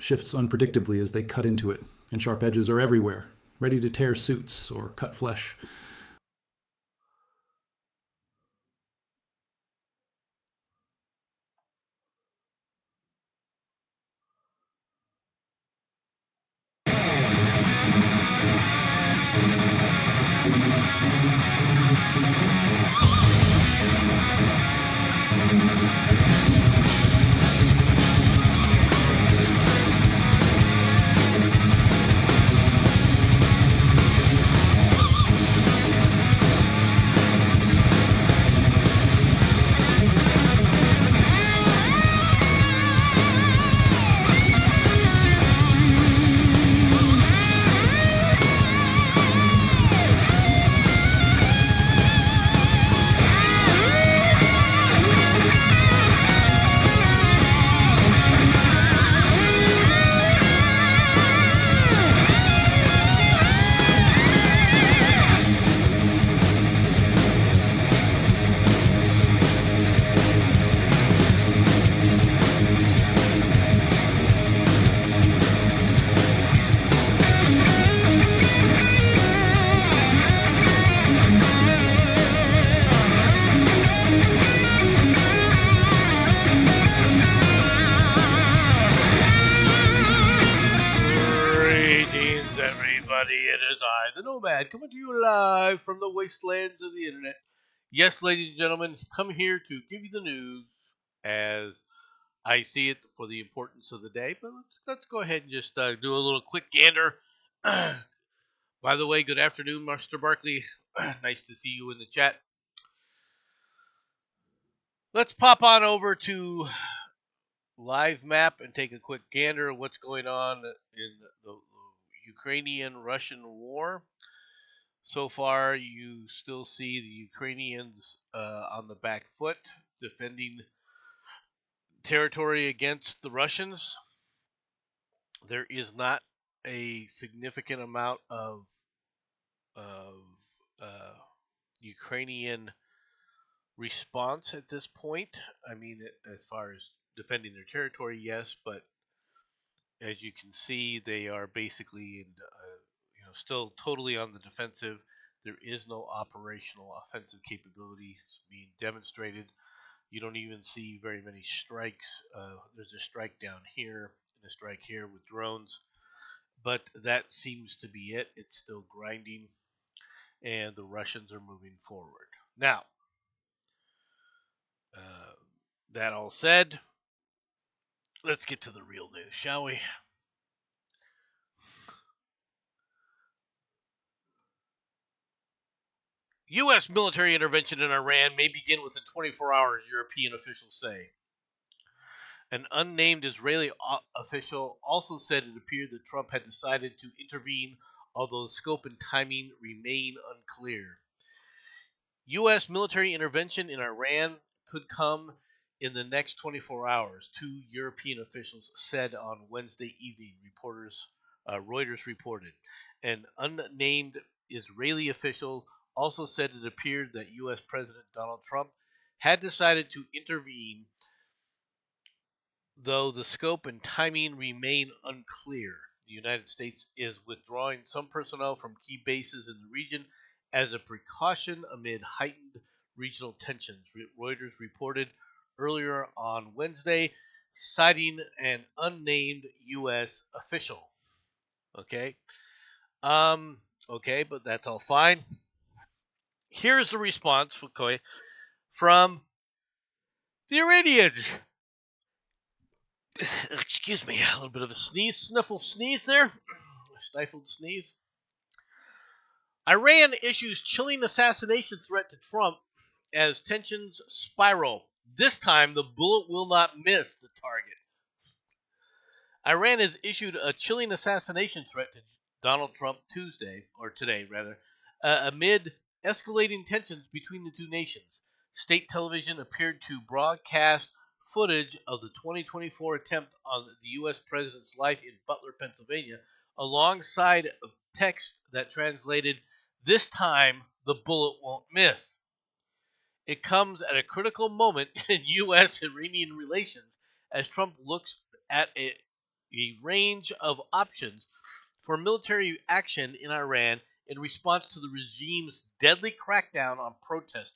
shifts unpredictably as they cut into it, and sharp edges are everywhere, ready to tear suits or cut flesh. Greetings, everybody. It is I, the Nomad, coming to you live from the wastelands of the internet. Yes, ladies and gentlemen, come here to give you the news as I see it for the importance of the day. But let's go ahead and just do a little quick gander. By the way, good afternoon, Master Barkley. Nice to see you in the chat. Let's pop on over to Live Map and take a quick gander of what's going on in the Ukrainian-Russian war. So far, you still see the Ukrainians on the back foot, defending territory against the Russians. There is not a significant amount of uh, Ukrainian response at this point. I mean, as far as defending their territory, yes, but as you can see, they are basically still totally on the defensive. There is no operational offensive capability being demonstrated. You don't even see very many strikes. There's a strike down here and a strike here with drones, but that seems to be it. It's still grinding, and the Russians are moving forward. Now, uh, that all said, let's get to the real news, shall we? U.S. military intervention in Iran may begin within 24 hours, European officials say. An unnamed Israeli official also said it appeared that Trump had decided to intervene, although the scope and timing remain unclear. U.S. military intervention in Iran could come in the next 24 hours, two European officials said on Wednesday evening, Reuters reported. An unnamed Israeli official also said it appeared that U.S. President Donald Trump had decided to intervene, though the scope and timing remain unclear. The United States is withdrawing some personnel from key bases in the region as a precaution amid heightened regional tensions, Reuters reported earlier on Wednesday, citing an unnamed U.S. official. Okay. Okay, but that's all fine. Here's the response, okay, from the Iranians. Excuse me, a little bit of a sniffle, there. Stifled sneeze. Iran issues chilling assassination threat to Trump as tensions spiral. This time, the bullet will not miss the target. Iran has issued a chilling assassination threat to Donald Trump today, amid escalating tensions between the two nations. State television appeared to broadcast footage of the 2024 attempt on the U.S. president's life in Butler, Pennsylvania, alongside a text that translated, "This time the bullet won't miss." It comes at a critical moment in U.S. Iranian relations as Trump looks at a range of options for military action in Iran in response to the regime's deadly crackdown on protesters.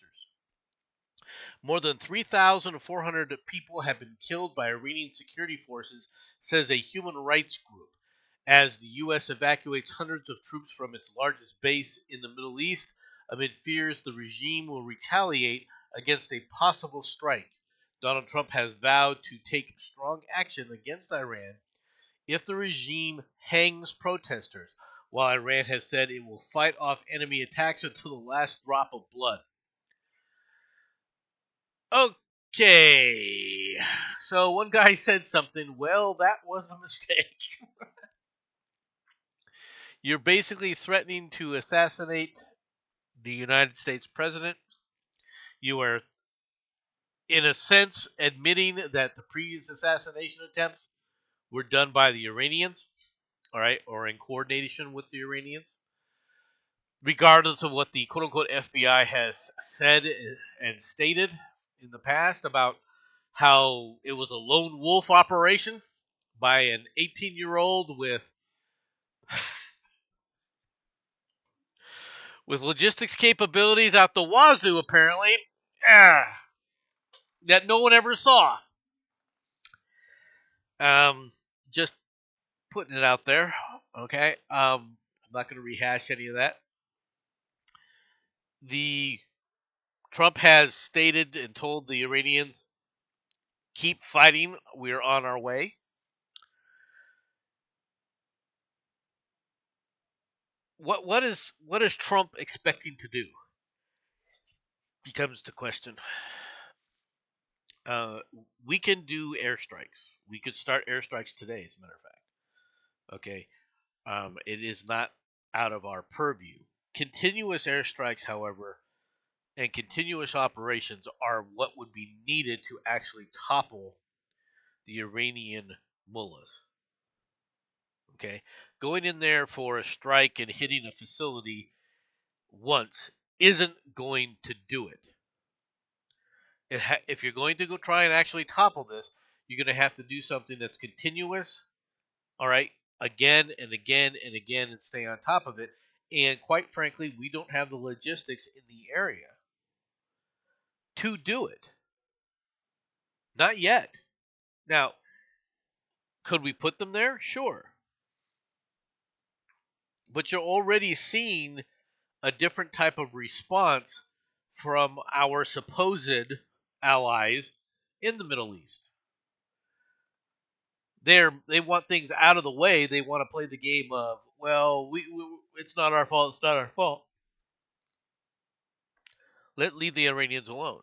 More than 3,400 people have been killed by Iranian security forces, says a human rights group, as the U.S. evacuates hundreds of troops from its largest base in the Middle East amid fears the regime will retaliate against a possible strike. Donald Trump has vowed to take strong action against Iran if the regime hangs protesters, while Iran has said it will fight off enemy attacks until the last drop of blood. Okay. So one guy said something, well, that was a mistake. You're basically threatening to assassinate the United States president. You are, in a sense, admitting that the previous assassination attempts were done by the Iranians, all right, or in coordination with the Iranians. Regardless of what the quote unquote FBI has said and stated in the past about how it was a lone wolf operation by an 18-year-old with logistics capabilities out the wazoo, apparently, that no one ever saw. Just putting it out there, okay? I'm not going to rehash any of that. The Trump has stated and told the Iranians, keep fighting, we're on our way. What is Trump expecting to do? Becomes the question. We can do airstrikes. We could start airstrikes today, as a matter of fact. Okay. It is not out of our purview. Continuous airstrikes, however, and continuous operations are what would be needed to actually topple the Iranian mullahs. Okay. Going in there for a strike and hitting a facility once isn't going to do it. If you're going to go try and actually topple this, you're going to have to do something that's continuous, all right, again and again and again, and stay on top of it. And quite frankly, we don't have the logistics in the area to do it. Not yet. Now, could we put them there? Sure. But you're already seeing a different type of response from our supposed allies in the Middle East. They want things out of the way. They want to play the game of, well, it's not our fault. It's not our fault. Leave the Iranians alone.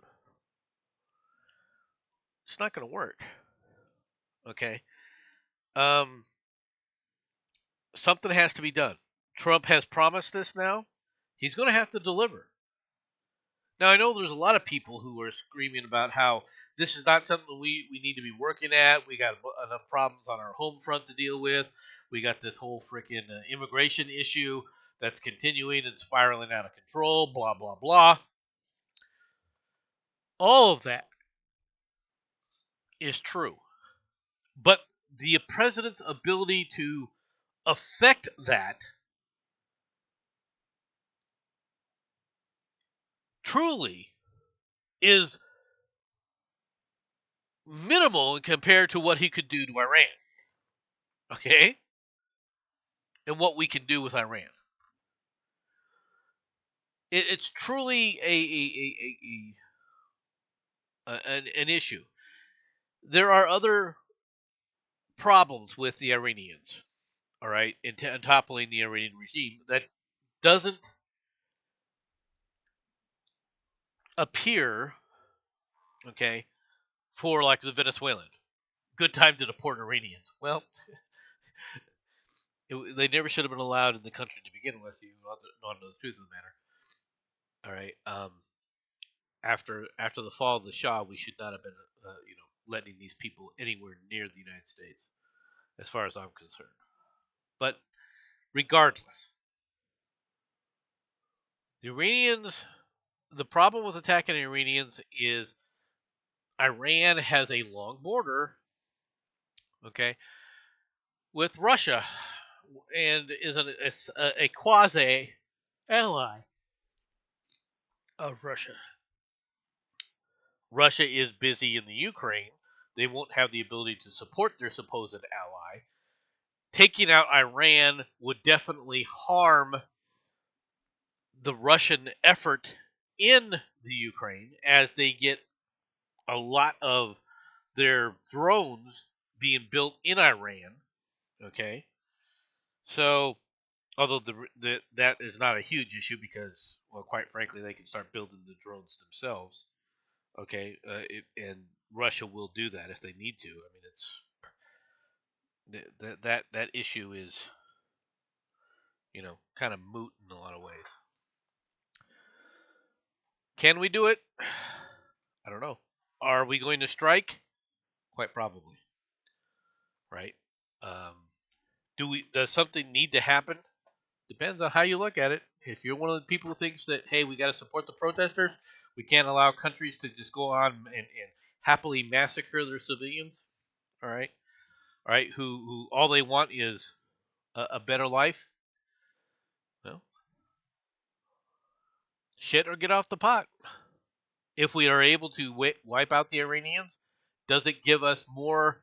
It's not going to work. Okay. Something has to be done. Trump has promised this now. He's going to have to deliver. Now, I know there's a lot of people who are screaming about how this is not something we need to be working at. We got enough problems on our home front to deal with. We got this whole freaking immigration issue that's continuing and spiraling out of control, blah, blah, blah. All of that is true. But the president's ability to affect that truly is minimal compared to what he could do to Iran. Okay? And what we can do with Iran. It's truly an issue. There are other problems with the Iranians, all right, in toppling the Iranian regime that doesn't appear, okay, for like the Venezuelan. Good time to deport Iranians. Well, they never should have been allowed in the country to begin with. You want to know the truth of the matter. All right. After the fall of the Shah, we should not have been, letting these people anywhere near the United States, as far as I'm concerned. But regardless, the Iranians. The problem with attacking the Iranians is Iran has a long border. Okay. with Russia and is a quasi ally of Russia. Russia is busy in the Ukraine. They won't have the ability to support their supposed ally. Taking out Iran would definitely harm the Russian effort in the Ukraine as they get a lot of their drones being built in Iran. Okay, so although that is not a huge issue because, well, quite frankly, they can start building the drones themselves. Okay, and Russia will do that if they need to. I mean, that issue is kind of moot in a lot of ways. Can we do it? I don't know. Are we going to strike? Quite probably. Right? Um, Does something need to happen? Depends on how you look at it. If you're one of the people who thinks that, hey, we got to support the protesters, we can't allow countries to just go on and happily massacre their civilians. All right, who all they want is a better life. Well, shit or get off the pot. If we are able to wipe out the Iranians, does it give us more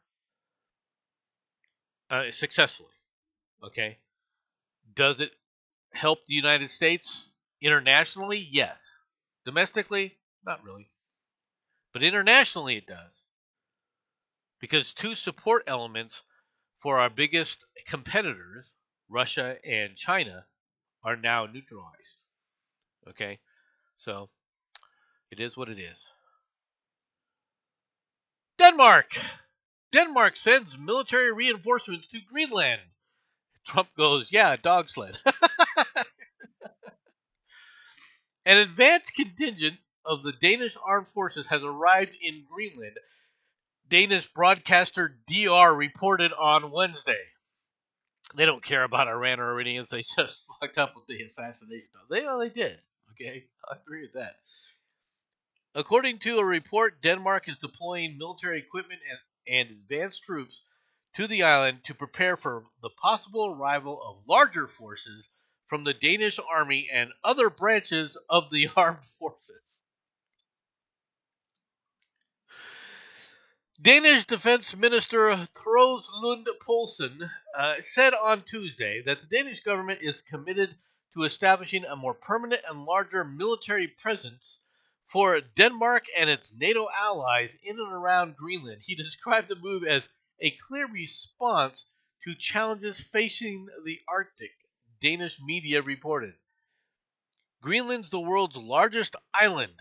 successfully? Okay. Does it help the United States internationally? Yes. Domestically, not really. But internationally, it does. Because two support elements for our biggest competitors, Russia and China, are now neutralized. Okay? So, it is what it is. Denmark! Denmark sends military reinforcements to Greenland. Trump goes, yeah, dog sled. An advanced contingent of the Danish armed forces has arrived in Greenland, Danish broadcaster DR reported on Wednesday. They don't care about Iran or Iranians. They just fucked up with the assassination. They did. Okay, I agree with that. According to a report, Denmark is deploying military equipment and advanced troops to the island to prepare for the possible arrival of larger forces from the Danish army and other branches of the armed forces. Danish Defense Minister Troels Lund Poulsen said on Tuesday that the Danish government is committed to establishing a more permanent and larger military presence for Denmark and its NATO allies in and around Greenland. He described the move as a clear response to challenges facing the Arctic, Danish media reported. Greenland's the world's largest island.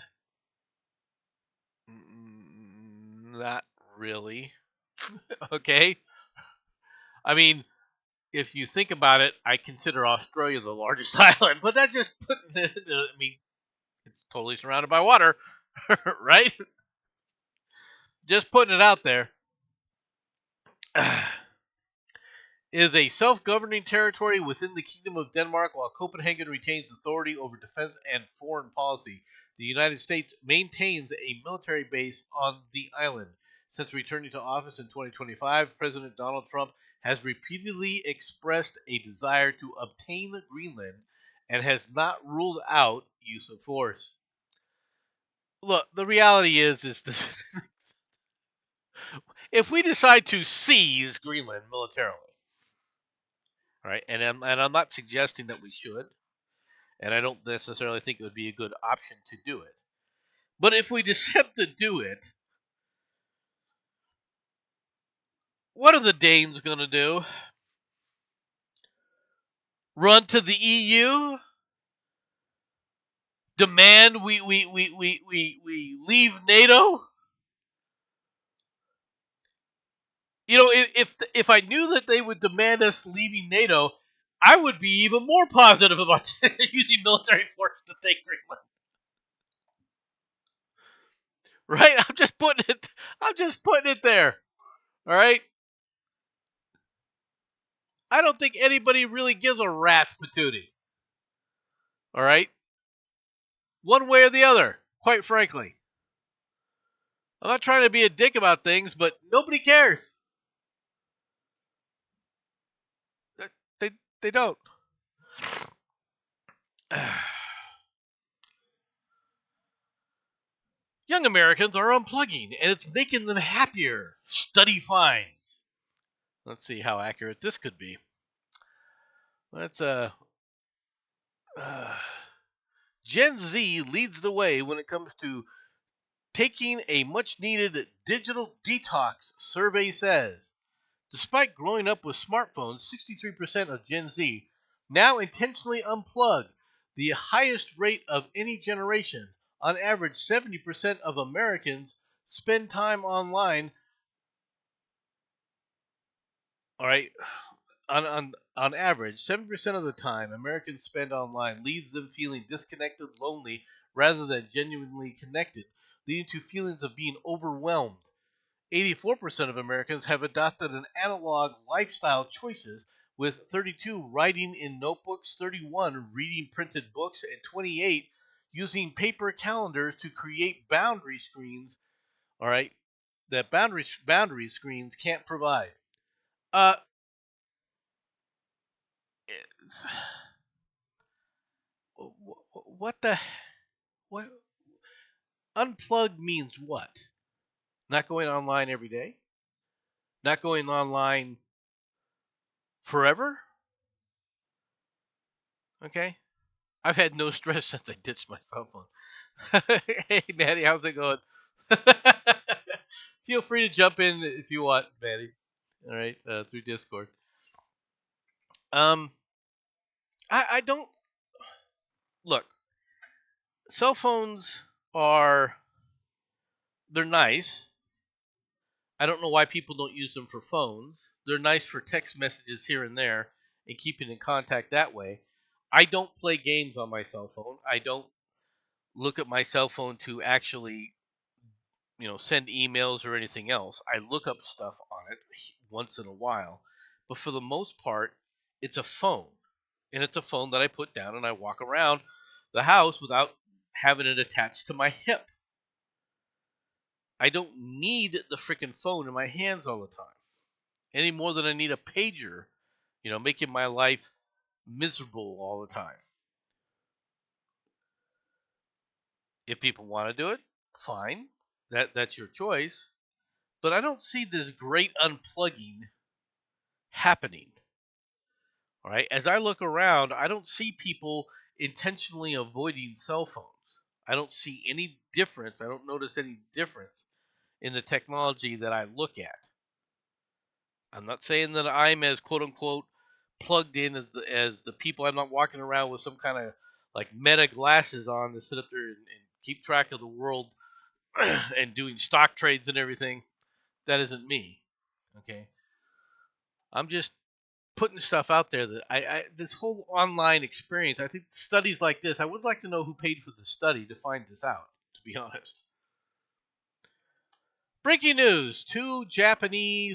Not really. Okay? I mean, if you think about it, I consider Australia the largest island, but that's just putting it into, I mean, it's totally surrounded by water, right? Just putting it out there. Is a self-governing territory within the Kingdom of Denmark, while Copenhagen retains authority over defense and foreign policy. The United States maintains a military base on the island. Since returning to office in 2025, President Donald Trump has repeatedly expressed a desire to obtain Greenland and has not ruled out use of force. Look, the reality is this: if we decide to seize Greenland militarily, right, and I'm not suggesting that we should, and I don't necessarily think it would be a good option to do it, but if we decide to do it, what are the Danes going to do? Run to the EU? Demand we leave NATO? You know, if I knew that they would demand us leaving NATO, I would be even more positive about using military force to take Greenland. Right? I'm just putting it there. All right? I don't think anybody really gives a rat's patootie. All right? One way or the other, quite frankly. I'm not trying to be a dick about things, but nobody cares. They don't. Young Americans are unplugging, and it's making them happier. Study finds. Let's see how accurate this could be. Let's uh Gen Z leads the way when it comes to taking a much needed digital detox, survey says. Despite growing up with smartphones, 63% of Gen Z now intentionally unplug, the highest rate of any generation. On average, 70% of Americans spend time online. All right, on average, 70% of the time Americans spend online leaves them feeling disconnected, lonely, rather than genuinely connected, leading to feelings of being overwhelmed. 84% of Americans have adopted an analog lifestyle choices, with 32 writing in notebooks, 31 reading printed books, and 28 using paper calendars to create boundary screens, all right, that boundary screens can't provide. Uh what the what unplugged means what? Not going online every day? Not going online forever? Okay? I've had no stress since I ditched my cell phone. Hey, Maddie, how's it going? Feel free to jump in if you want, Maddie. All right, through Discord. Um, I don't look. Cell phones are they're nice. I don't know why people don't use them for phones. They're nice for text messages here and there and keeping in contact that way. I don't play games on my cell phone. I don't look at my cell phone to actually send emails or anything else. I look up stuff on it once in a while, but for the most part, it's a phone, and it's a phone that I put down and I walk around the house without having it attached to my hip. I don't need the freaking phone in my hands all the time any more than I need a pager, making my life miserable all the time. If people want to do it, fine. That's your choice. But I don't see this great unplugging happening. All right. As I look around, I don't see people intentionally avoiding cell phones. I don't see any difference. I don't notice any difference in the technology that I look at. I'm not saying that I'm as quote unquote plugged in as the people. I'm not walking around with some kind of like meta glasses on to sit up there and keep track of the world and doing stock trades and everything. That isn't me. Okay. I'm just putting stuff out there that I this whole online experience. I think studies like this. I would like to know who paid for the study to find this out. To be honest. Breaking news: two Japan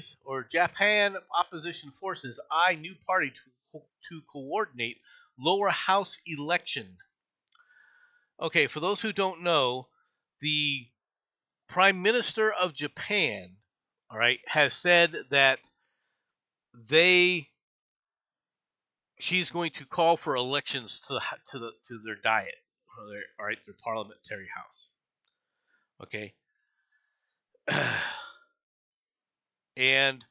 opposition forces eye new party to coordinate lower house election. Okay, for those who don't know, the Prime Minister of Japan, all right, has said that they she's going to call for elections to their diet, their parliamentary house. Okay, and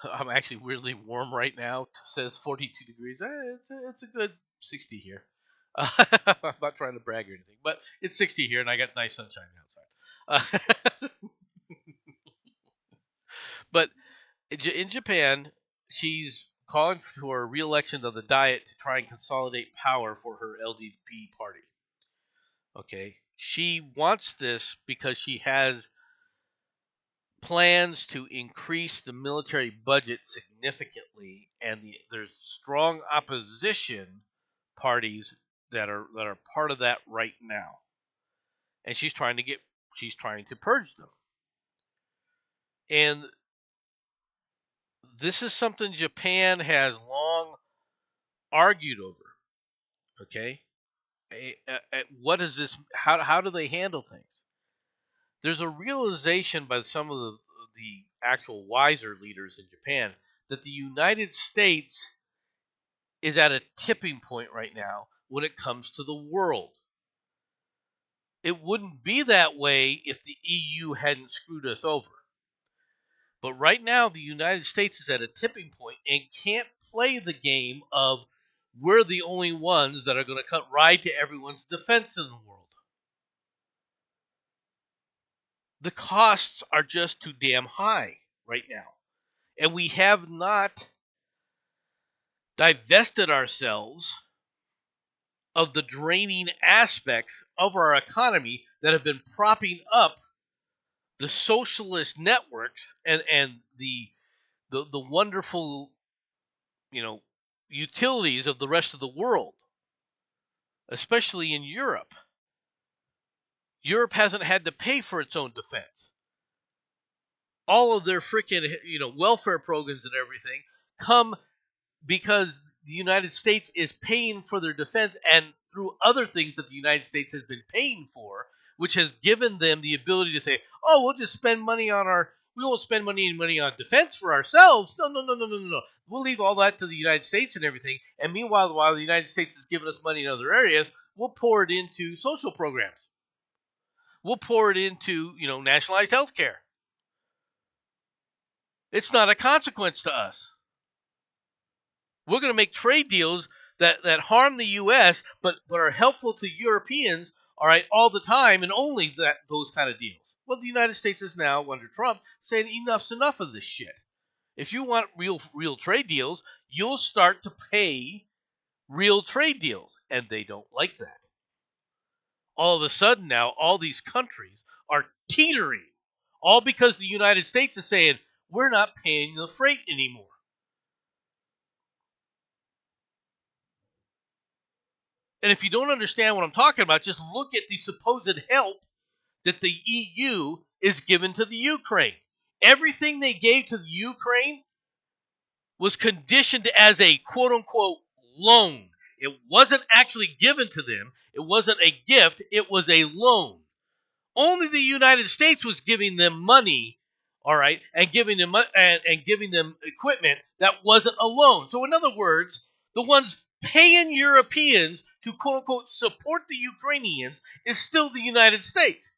I'm actually weirdly warm right now. It says 42 degrees. It's a good 60 here. I'm not trying to brag or anything, but it's 60 here, and I got nice sunshine outside. But in Japan, she's calling for re-election of the Diet to try and consolidate power for her LDP party. Okay, she wants this because she has plans to increase the military budget significantly, and there's strong opposition parties that are part of that right now, and she's trying to purge them. And this is something Japan has long argued over. Okay, what is this? How do they handle things? There's a realization by some of the actual wiser leaders in Japan that the United States is at a tipping point right now when it comes to the world. It wouldn't be that way if the EU hadn't screwed us over. But right now, the United States is at a tipping point and can't play the game of we're the only ones that are going to ride to everyone's defense in the world. The costs are just too damn high right now. And we have not divested ourselves of the draining aspects of our economy that have been propping up the socialist networks and the wonderful, utilities of the rest of the world, especially in Europe. Europe hasn't had to pay for its own defense. All of their freaking, welfare programs and everything come because the United States is paying for their defense and through other things that the United States has been paying for, which has given them the ability to say, oh, we'll just spend money we won't spend money on defense for ourselves. No. We'll leave all that to the United States and everything. And meanwhile, while the United States is giving us money in other areas, we'll pour it into social programs. We'll pour it into, nationalized health care. It's not a consequence to us. We're going to make trade deals that harm the U.S. but are helpful to Europeans, all right, all the time, and only those kind of deals. Well, the United States is now, under Trump, saying enough's enough of this shit. If you want real trade deals, you'll start to pay real trade deals, and they don't like that. All of a sudden now, all these countries are teetering, all because the United States is saying, we're not paying the freight anymore. And if you don't understand what I'm talking about, just look at the supposed help that the EU is giving to the Ukraine. Everything they gave to the Ukraine was conditioned as a quote-unquote loan. It wasn't actually given to them. It wasn't a gift. It was a loan. Only the United States was giving them money, all right, and giving them equipment that wasn't a loan. So in other words, the ones paying Europeans to quote-unquote support the Ukrainians is still the United States.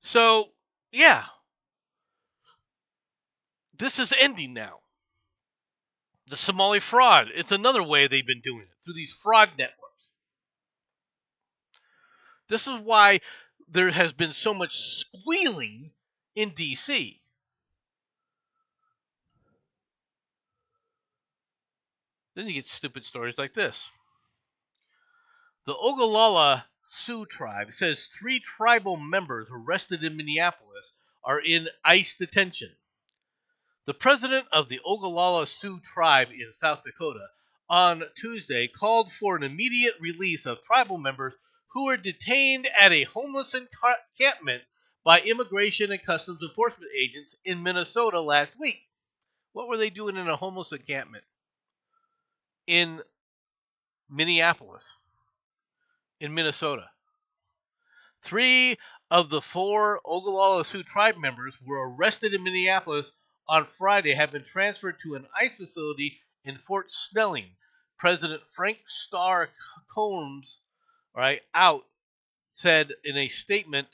So, yeah, this is ending now. The Somali fraud, it's another way they've been doing it, through these fraud networks. This is why there has been so much squealing in D.C. Then you get stupid stories like this. The Ogallala Sioux tribe says 3 tribal members arrested in Minneapolis are in ICE detention. The president of the Ogallala Sioux tribe in South Dakota on Tuesday called for an immediate release of tribal members who were detained at a homeless encampment by Immigration and Customs Enforcement agents in Minnesota last week. What were they doing in a homeless encampment? In Minneapolis, in Minnesota. 3 of the 4 Ogallala Sioux tribe members were arrested in Minneapolis on Friday, have been transferred to an ICE facility in Fort Snelling. President Frank Starr Combs, said in a statement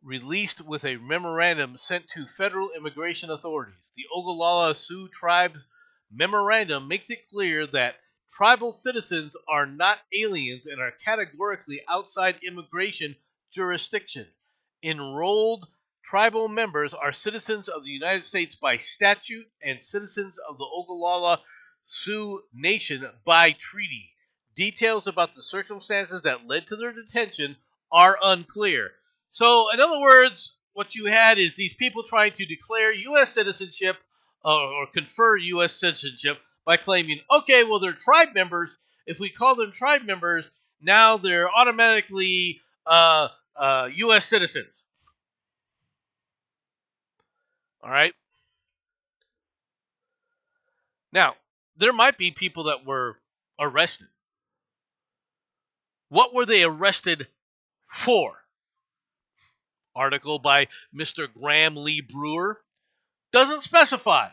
released with a memorandum sent to federal immigration authorities. The Ogallala Sioux tribe's memorandum makes it clear that tribal citizens are not aliens and are categorically outside immigration jurisdiction. Enrolled tribal members are citizens of the United States by statute and citizens of the Ogallala Sioux Nation by treaty. Details about the circumstances that led to their detention are unclear. So, in other words, what you had is these people trying to declare U.S. citizenship or confer U.S. citizenship by claiming, okay, well, they're tribe members. If we call them tribe members, now they're automatically U.S. citizens. All right? Now, there might be people that were arrested. What were they arrested for? article by Mr. Graham Lee Brewer doesn't specify.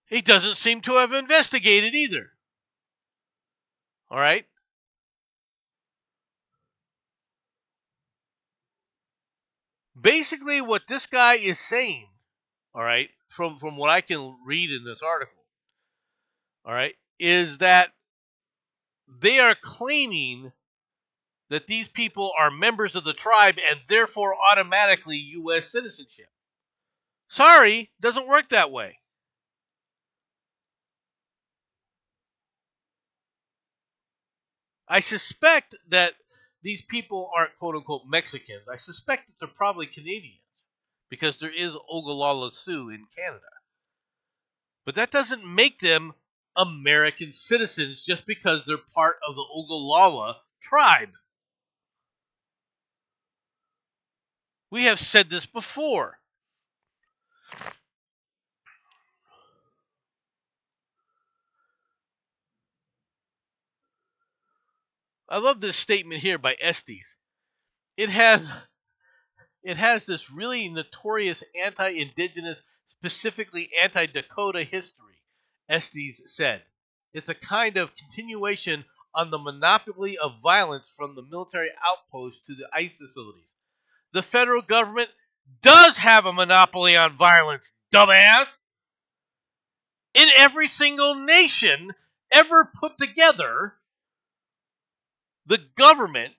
He doesn't seem to have investigated either. All right? Basically, what this guy is saying, all right, from what I can read in this article, all right, is that they are claiming that these people are members of the tribe and therefore automatically U.S. citizenship. Sorry, doesn't work that way. I suspect that these people aren't quote unquote Mexicans. I suspect that they're probably Canadians because there is Oglala Sioux in Canada. But that doesn't make them American citizens just because they're part of the Oglala tribe. We have said this before. I love this statement here by Estes. It has this really notorious anti-indigenous, specifically anti-Dakota history, Estes said. It's a kind of continuation on the monopoly of violence from the military outposts to the ICE facilities. The federal government does have a monopoly on violence, dumbass. In every single nation ever put together, the government,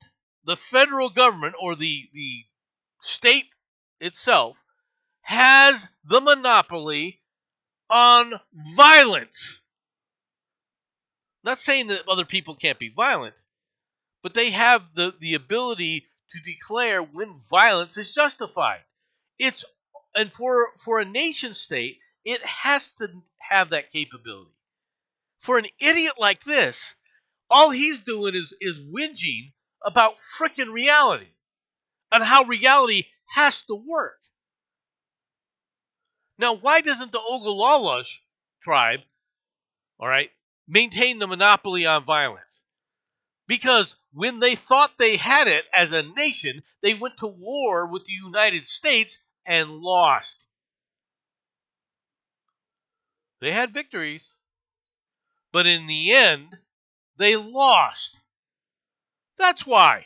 the federal government, or the state itself, has the monopoly on violence. Not saying that other people can't be violent, but they have the ability to declare when violence is justified. And for a nation state, it has to have that capability. For an idiot like this, all he's doing is whinging about frickin' reality and how reality has to work. Now, why doesn't the Ogallala tribe, all right, maintain the monopoly on violence? Because when they thought they had it as a nation, they went to war with the United States and lost. They had victories, but in the end, they lost. That's why.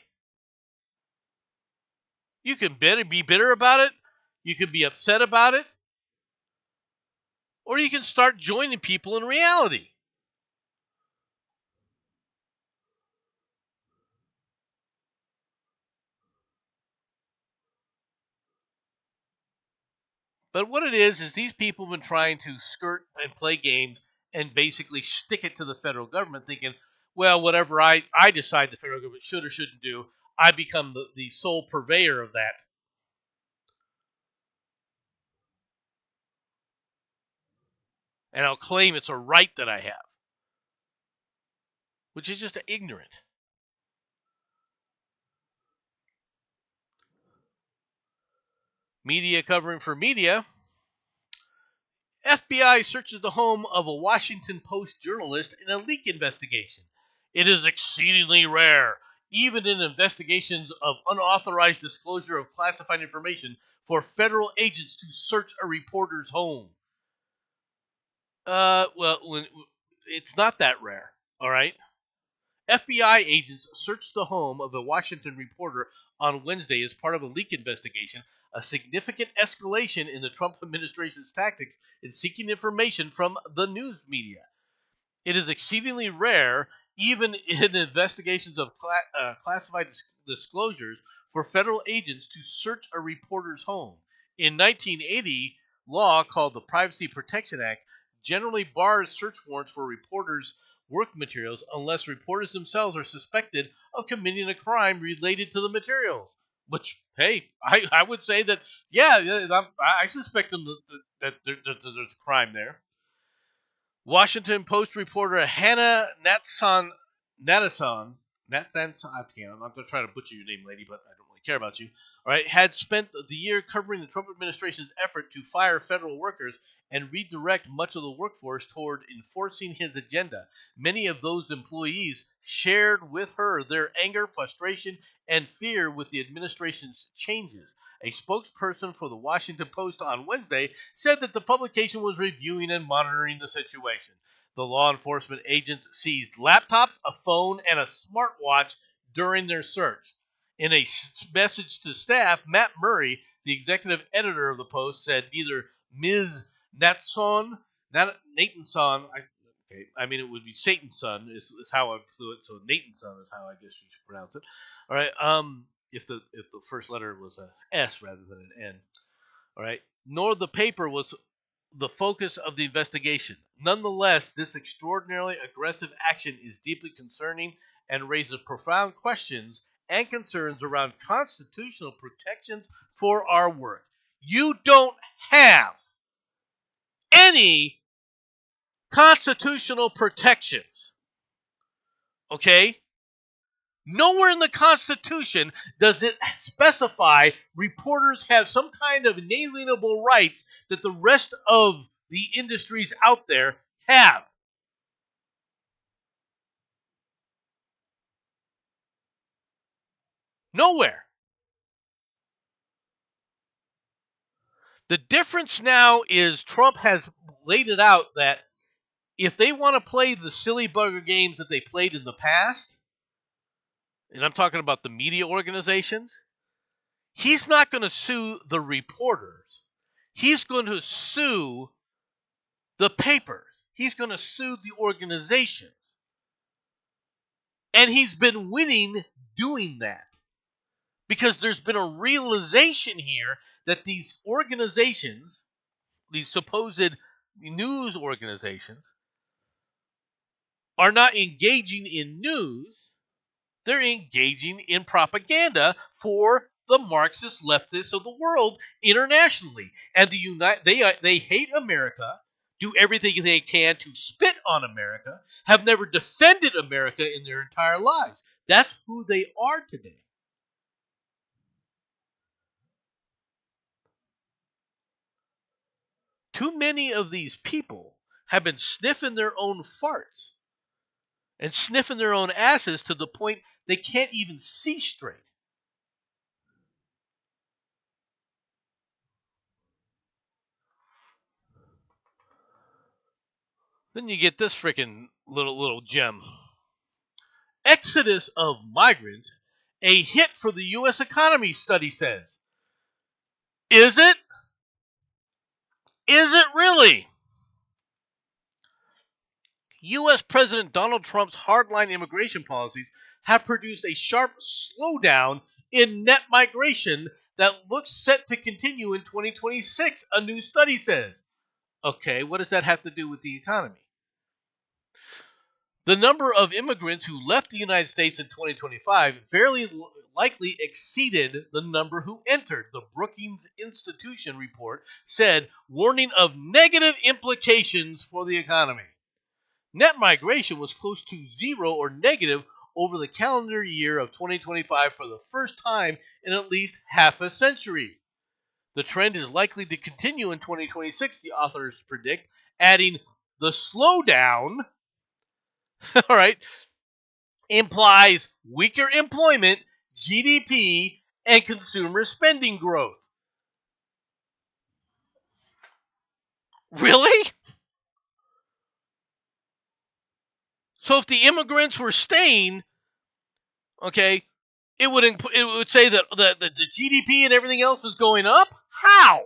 You can be bitter about it, you can be upset about it, or you can start joining people in reality. But what it is these people have been trying to skirt and play games and basically stick it to the federal government, thinking, well, whatever I decide the federal government should or shouldn't do, I become the sole purveyor of that. And I'll claim it's a right that I have, which is just ignorant. Media covering for media. FBI searches the home of a Washington Post journalist in a leak investigation. It is exceedingly rare, even in investigations of unauthorized disclosure of classified information, for federal agents to search a reporter's home. Well, it's not that rare, all right? FBI agents searched the home of a Washington reporter on Wednesday as part of a leak investigation, a significant escalation in the Trump administration's tactics in seeking information from the news media. It is exceedingly rare, even in investigations of classified disclosures, for federal agents to search a reporter's home. In 1980, law called the Privacy Protection Act generally bars search warrants for reporters' work materials unless reporters themselves are suspected of committing a crime related to the materials. Which, hey, I would say that, yeah, I suspect them that there's a crime there. Washington Post reporter Hannah Natsan, I'm not trying to butcher your name, lady, but I don't really really care about you. All right, had spent the year covering the Trump administration's effort to fire federal workers and redirect much of the workforce toward enforcing his agenda. Many of those employees shared with her their anger, frustration, and fear with the administration's changes. A spokesperson for the Washington Post on Wednesday said that the publication was reviewing and monitoring the situation. The law enforcement agents seized laptops, a phone, and a smartwatch during their search. In a message to staff, Matt Murray, the executive editor of the Post, said neither Ms. Natson, I mean, it would be Satan's son is how I flew it. So Nathan's son is how I guess you should pronounce it. All right. If the first letter was a S rather than an N. All right. Nor the paper was the focus of the investigation. Nonetheless, this extraordinarily aggressive action is deeply concerning and raises profound questions and concerns around constitutional protections for our work. You don't have any constitutional protections. Okay? Nowhere in the Constitution does it specify reporters have some kind of inalienable rights that the rest of the industries out there have. Nowhere. The difference now is Trump has laid it out that if they want to play the silly bugger games that they played in the past, and I'm talking about the media organizations, he's not going to sue the reporters. He's going to sue the papers. He's going to sue the organizations. And he's been winning doing that. Because there's been a realization here that these organizations, these supposed news organizations, are not engaging in news. They're engaging in propaganda for the Marxist leftists of the world internationally. And they hate America, do everything they can to spit on America, have never defended America in their entire lives. That's who they are today. Too many of these people have been sniffing their own farts and sniffing their own asses to the point they can't even see straight. Then you get this freaking little gem. Exodus of migrants, a hit for the U.S. economy, study says. Is it? Is it really? U.S. President Donald Trump's hardline immigration policies have produced a sharp slowdown in net migration that looks set to continue in 2026, a new study says. Okay, what does that have to do with the economy? The number of immigrants who left the United States in 2025 very likely exceeded the number who entered, the Brookings Institution report said, warning of negative implications for the economy. Net migration was close to zero or negative over the calendar year of 2025 for the first time in at least half a century. The trend is likely to continue in 2026, the authors predict, adding the slowdown, all right, implies weaker employment, GDP, and consumer spending growth. Really? So if the immigrants were staying, okay, it would say that the GDP and everything else is going up? How?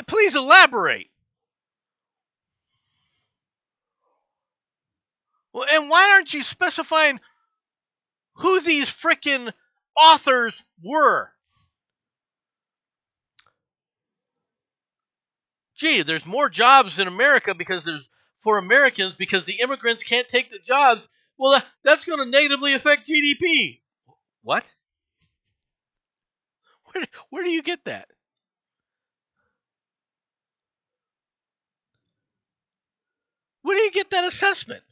Please elaborate. Well, and why aren't you specifying who these frickin' authors were? Gee, there's more jobs in America for Americans because the immigrants can't take the jobs. Well, that's going to negatively affect GDP. What? Where do you get that? Where do you get that assessment?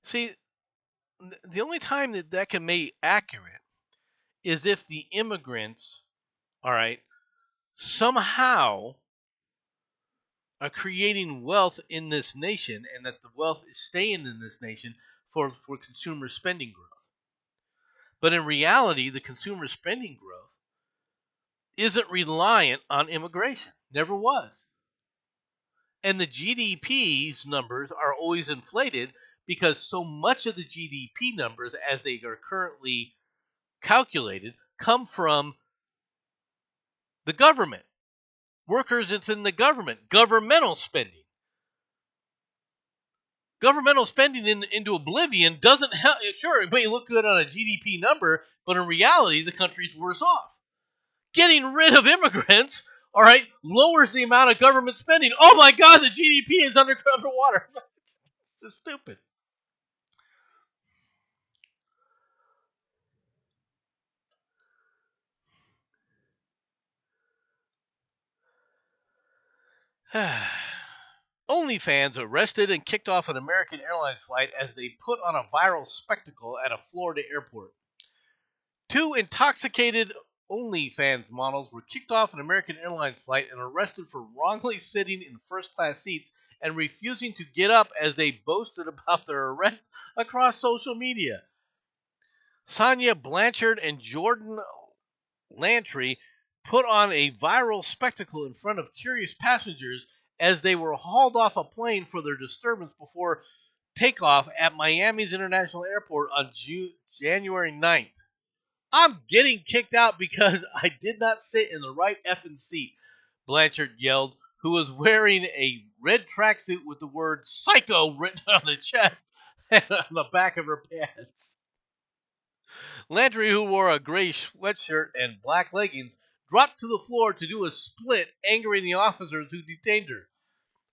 See, the only time that can be accurate is if the immigrants, all right, somehow are creating wealth in this nation and that the wealth is staying in this nation for consumer spending growth. But in reality, the consumer spending growth isn't reliant on immigration, never was. And the GDP's numbers are always inflated because so much of the GDP numbers, as they are currently calculated, come from the government. Workers, it's in the government. Governmental spending. Governmental spending into oblivion doesn't help. Sure, it may look good on a GDP number, but in reality, the country's worse off. Getting rid of immigrants, all right, lowers the amount of government spending. Oh my God, the GDP is underwater. It's stupid. OnlyFans arrested and kicked off an American Airlines flight as they put on a viral spectacle at a Florida airport. Two intoxicated OnlyFans models were kicked off an American Airlines flight and arrested for wrongly sitting in first-class seats and refusing to get up as they boasted about their arrest across social media. Sonia Blanchard and Jordan Lantry put on a viral spectacle in front of curious passengers as they were hauled off a plane for their disturbance before takeoff at Miami's International Airport on January 9th. I'm getting kicked out because I did not sit in the right effing seat, Blanchard yelled, who was wearing a red tracksuit with the word psycho written on the chest and on the back of her pants. Landry, who wore a gray sweatshirt and black leggings, dropped to the floor to do a split, angering the officers who detained her.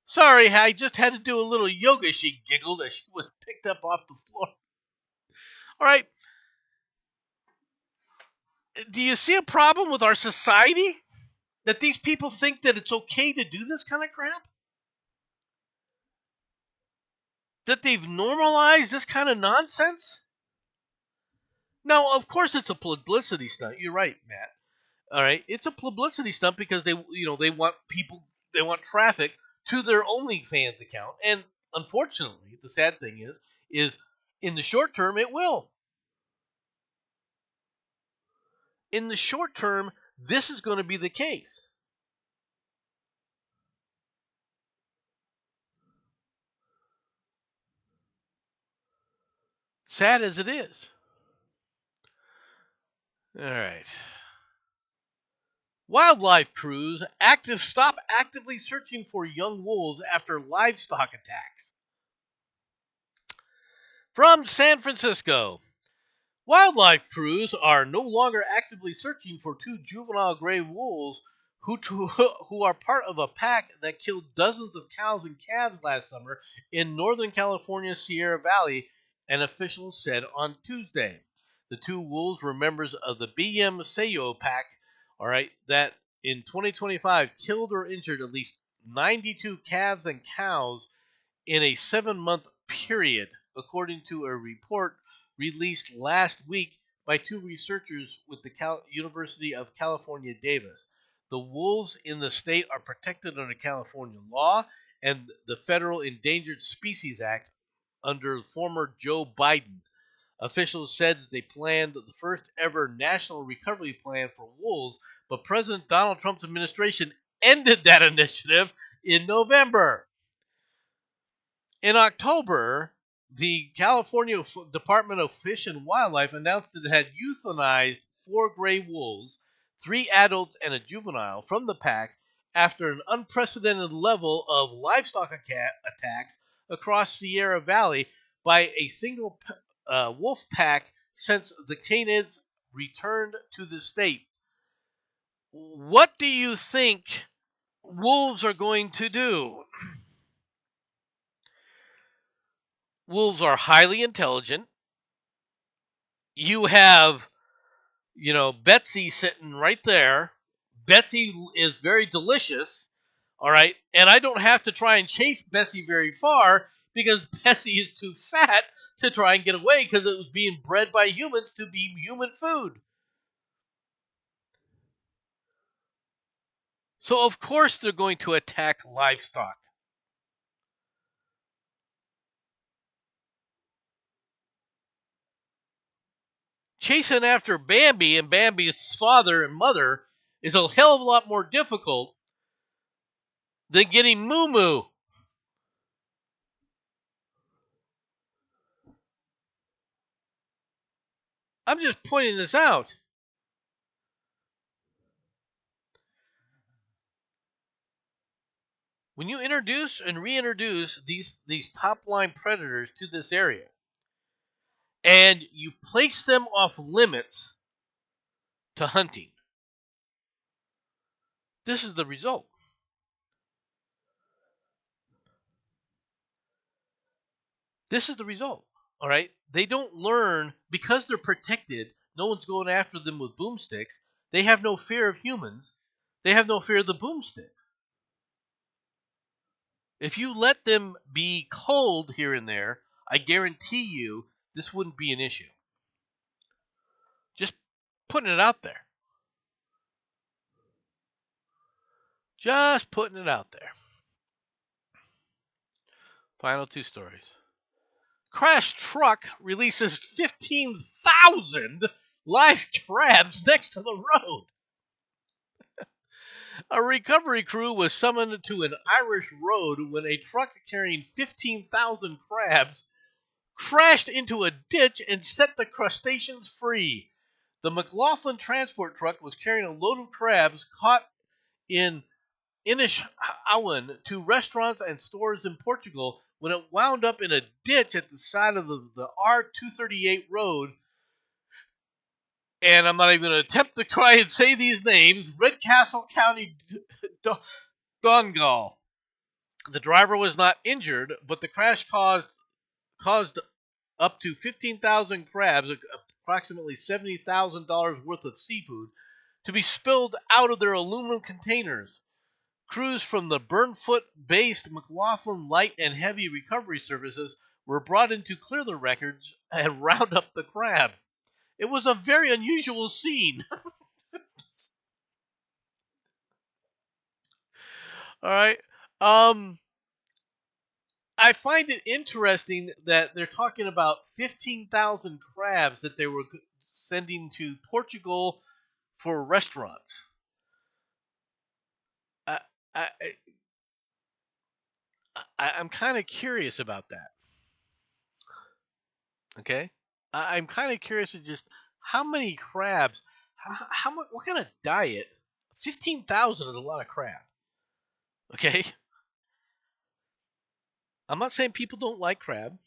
Sorry, I just had to do a little yoga, she giggled as she was picked up off the floor. All right. Do you see a problem with our society? That these people think that it's okay to do this kind of crap? That they've normalized this kind of nonsense? Now, of course, it's a publicity stunt. You're right, Matt. All right, it's a publicity stunt because they want people, they want traffic to their OnlyFans account, and unfortunately, the sad thing is in the short term it will. In the short term, this is going to be the case. Sad as it is. All right. Wildlife crews stop actively searching for young wolves after livestock attacks. From San Francisco, wildlife crews are no longer actively searching for two juvenile gray wolves who are part of a pack that killed dozens of cows and calves last summer in Northern California's Sierra Valley, an official said on Tuesday. The two wolves were members of the BM Sayo pack, all right, that in 2025 killed or injured at least 92 calves and cows in a 7-month period, according to a report released last week by two researchers with the University of California, Davis. The wolves in the state are protected under California law and the Federal Endangered Species Act under former Joe Biden. Officials said that they planned the first ever national recovery plan for wolves, but President Donald Trump's administration ended that initiative in November. In October, the California Department of Fish and Wildlife announced that it had euthanized 4 gray wolves, 3 adults and a juvenile, from the pack after an unprecedented level of livestock attacks across Sierra Valley by a single wolf pack since the canids returned to the state. What do you think wolves are going to do? Wolves are highly intelligent. You have, Betsy sitting right there. Betsy is very delicious, all right? And I don't have to try and chase Betsy very far because Betsy is too fat to try and get away because it was being bred by humans to be human food. So, of course, they're going to attack livestock. Chasing after Bambi and Bambi's father and mother is a hell of a lot more difficult than getting Moo Moo. I'm just pointing this out. When you introduce and reintroduce these top line predators to this area, and you place them off limits to hunting, this is the result. This is the result. All right? They don't learn because they're protected. No one's going after them with boomsticks. They have no fear of humans. They have no fear of the boomsticks. If you let them be cold here and there, I guarantee you this wouldn't be an issue. Just putting it out there. Just putting it out there. Final two stories. Crashed truck releases 15,000 live crabs next to the road. A recovery crew was summoned to an Irish road when a truck carrying 15,000 crabs crashed into a ditch and set the crustaceans free. The McLaughlin transport truck was carrying a load of crabs caught in Inishowen to restaurants and stores in Portugal when it wound up in a ditch at the side of the R238 road. And I'm not even going to attempt to try and say these names. Redcastle County, Donegal. The driver was not injured, but the crash caused up to 15,000 crabs, approximately $70,000 worth of seafood, to be spilled out of their aluminum containers. Crews from the Burnfoot-based McLaughlin Light and Heavy Recovery Services were brought in to clear the wreckage and round up the crabs. It was a very unusual scene. All right. I find it interesting that they're talking about 15,000 crabs that they were sending to Portugal for restaurants. I'm kind of curious about that. Okay, I'm kind of curious to just how many crabs, how much, what kind of diet? 15,000 is a lot of crab. Okay, I'm not saying people don't like crab.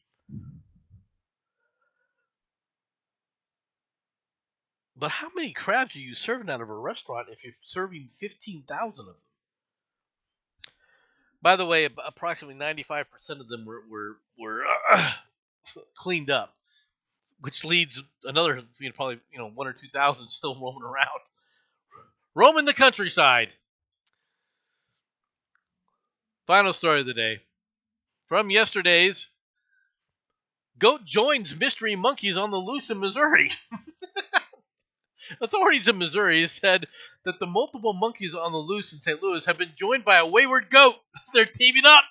But how many crabs are you serving out of a restaurant if you're serving 15,000 of them? By the way, approximately 95% of them were cleaned up, which leads another probably 1 or 2,000 still roaming around, roaming the countryside. Final story of the day from yesterday's: goat joins mystery monkeys on the loose in Missouri. Authorities in Missouri said that the multiple monkeys on the loose in St. Louis have been joined by a wayward goat. They're teaming up.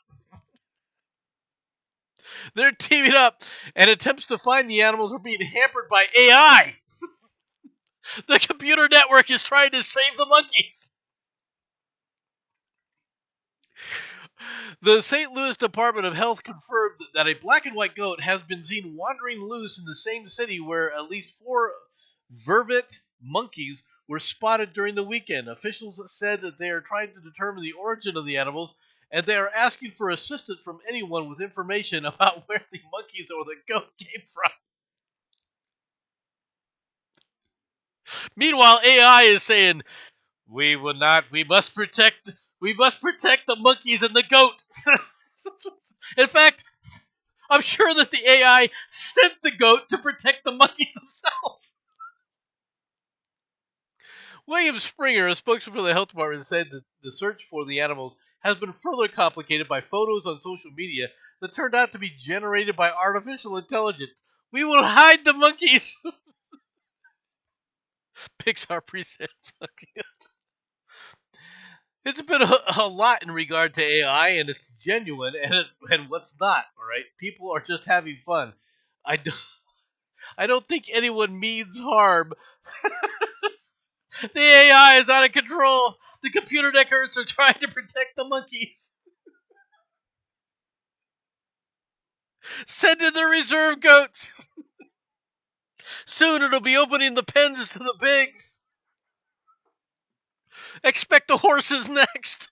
They're teaming up, and attempts to find the animals are being hampered by AI. The computer network is trying to save the monkeys. The St. Louis Department of Health confirmed that a black and white goat has been seen wandering loose in the same city where at least 4 vervet monkeys were spotted during the weekend. Officials said that they are trying to determine the origin of the animals, and they are asking for assistance from anyone with information about where the monkeys or the goat came from. Meanwhile, AI is saying, we must protect the monkeys and the goat. In fact, I'm sure that the AI sent the goat to protect the monkeys themselves. William Springer, a spokesman for the health department, said that the search for the animals has been further complicated by photos on social media that turned out to be generated by artificial intelligence. We will hide the monkeys. Pixar presents monkey. It's been a lot in regard to AI, and it's genuine, and what's not. All right, people are just having fun. I don't, I don't think anyone means harm. The AI is out of control. The computer networks are trying to protect the monkeys. Send in the reserve goats. Soon it'll be opening the pens to the pigs. Expect the horses next.